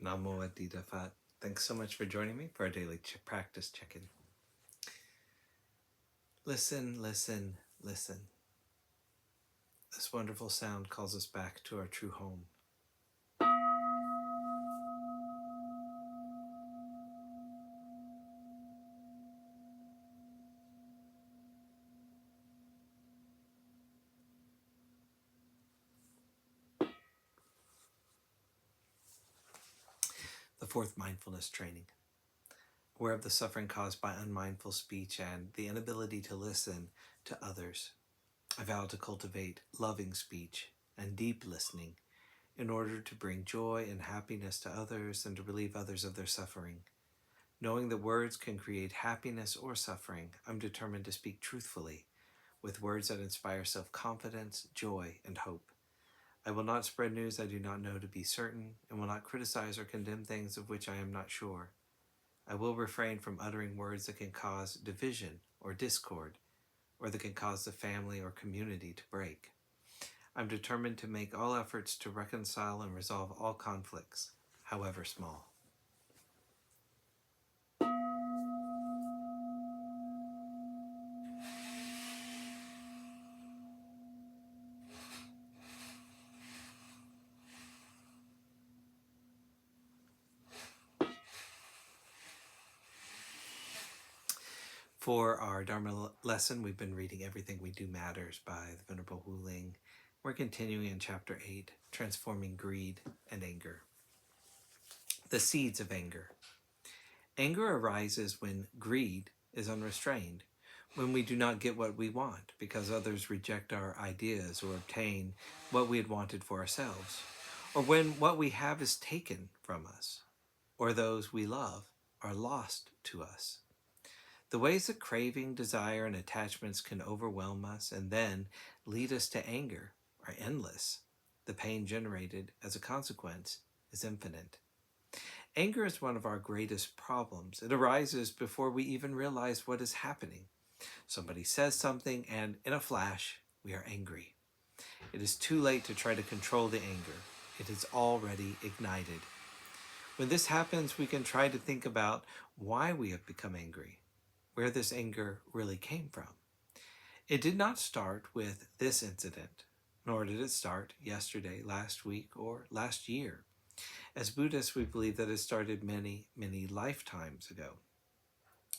Namo Adida Phat. Thanks so much for joining me for our daily practice check-in. Listen, listen, listen. This wonderful sound calls us back to our true home. The fourth mindfulness training. Aware of the suffering caused by unmindful speech and the inability to listen to others, I vow to cultivate loving speech and deep listening in order to bring joy and happiness to others and to relieve others of their suffering. Knowing that words can create happiness or suffering, I'm determined to speak truthfully, with words that inspire self-confidence, joy, and hope. I will not spread news I do not know to be certain, and will not criticize or condemn things of which I am not sure. I will refrain from uttering words that can cause division or discord, or that can cause the family or community to break. I'm determined to make all efforts to reconcile and resolve all conflicts, however small. For our Dharma lesson, we've been reading Everything We Do Matters by the Venerable Wuling. We're continuing in Chapter 8, Transforming Greed and Anger. The seeds of anger. Anger arises when greed is unrestrained, when we do not get what we want because others reject our ideas or obtain what we had wanted for ourselves, or when what we have is taken from us, or those we love are lost to us. The ways that craving, desire, and attachments can overwhelm us and then lead us to anger are endless. The pain generated as a consequence is infinite. Anger is one of our greatest problems. It arises before we even realize what is happening. Somebody says something and in a flash, we are angry. It is too late to try to control the anger. It is already ignited. When this happens, we can try to think about why we have become angry, where this anger really came from. It did not start with this incident, nor did it start yesterday, last week, or last year. As Buddhists, we believe that it started many, many lifetimes ago.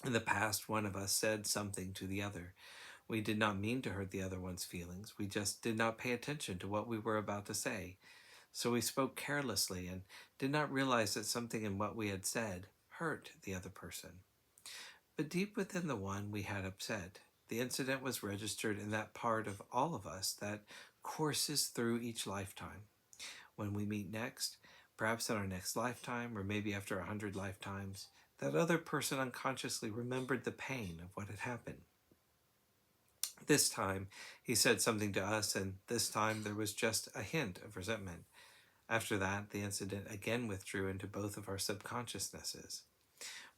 In the past, one of us said something to the other. We did not mean to hurt the other one's feelings. We just did not pay attention to what we were about to say. So we spoke carelessly and did not realize that something in what we had said hurt the other person. But deep within the one we had upset, the incident was registered in that part of all of us that courses through each lifetime. When we meet next, perhaps in our next lifetime, or maybe after 100 lifetimes, that other person unconsciously remembered the pain of what had happened. This time, he said something to us, and this time there was just a hint of resentment. After that, the incident again withdrew into both of our subconsciousnesses.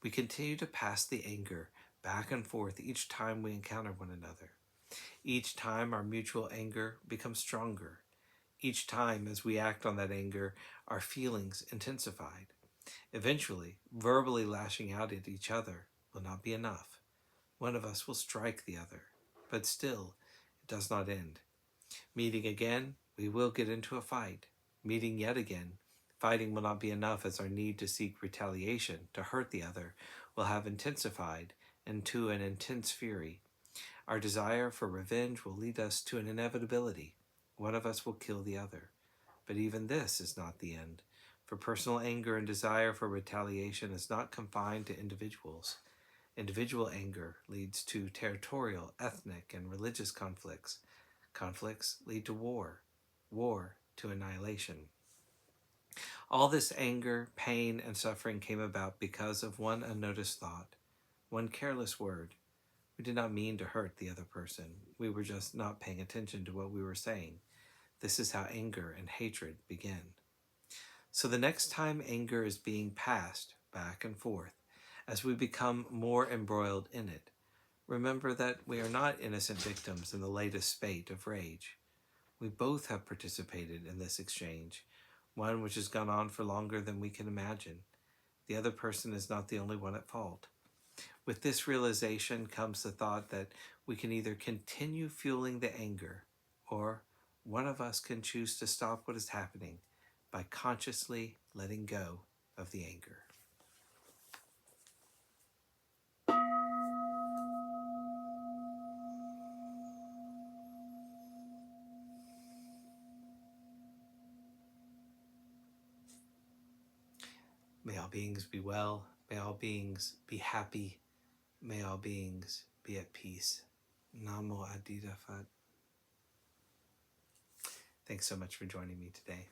We continue to pass the anger back and forth each time we encounter one another. Each time our mutual anger becomes stronger. Each time as we act on that anger, our feelings intensified. Eventually, verbally lashing out at each other will not be enough. One of us will strike the other, but still, it does not end. Meeting again, we will get into a fight. Meeting yet again, fighting will not be enough as our need to seek retaliation, to hurt the other, will have intensified into an intense fury. Our desire for revenge will lead us to an inevitability. One of us will kill the other. But even this is not the end, for personal anger and desire for retaliation is not confined to individuals. Individual anger leads to territorial, ethnic, and religious conflicts. Conflicts lead to war. War to annihilation. All this anger, pain, and suffering came about because of one unnoticed thought, one careless word. We did not mean to hurt the other person. We were just not paying attention to what we were saying. This is how anger and hatred begin. So the next time anger is being passed back and forth, as we become more embroiled in it, remember that we are not innocent victims in the latest spate of rage. We both have participated in this exchange. one which has gone on for longer than we can imagine. The other person is not the only one at fault. With this realization comes the thought that we can either continue fueling the anger, or one of us can choose to stop what is happening by consciously letting go of the anger. May all beings be well. May all beings be happy. May all beings be at peace. Namo Adida Phat. Thanks so much for joining me today.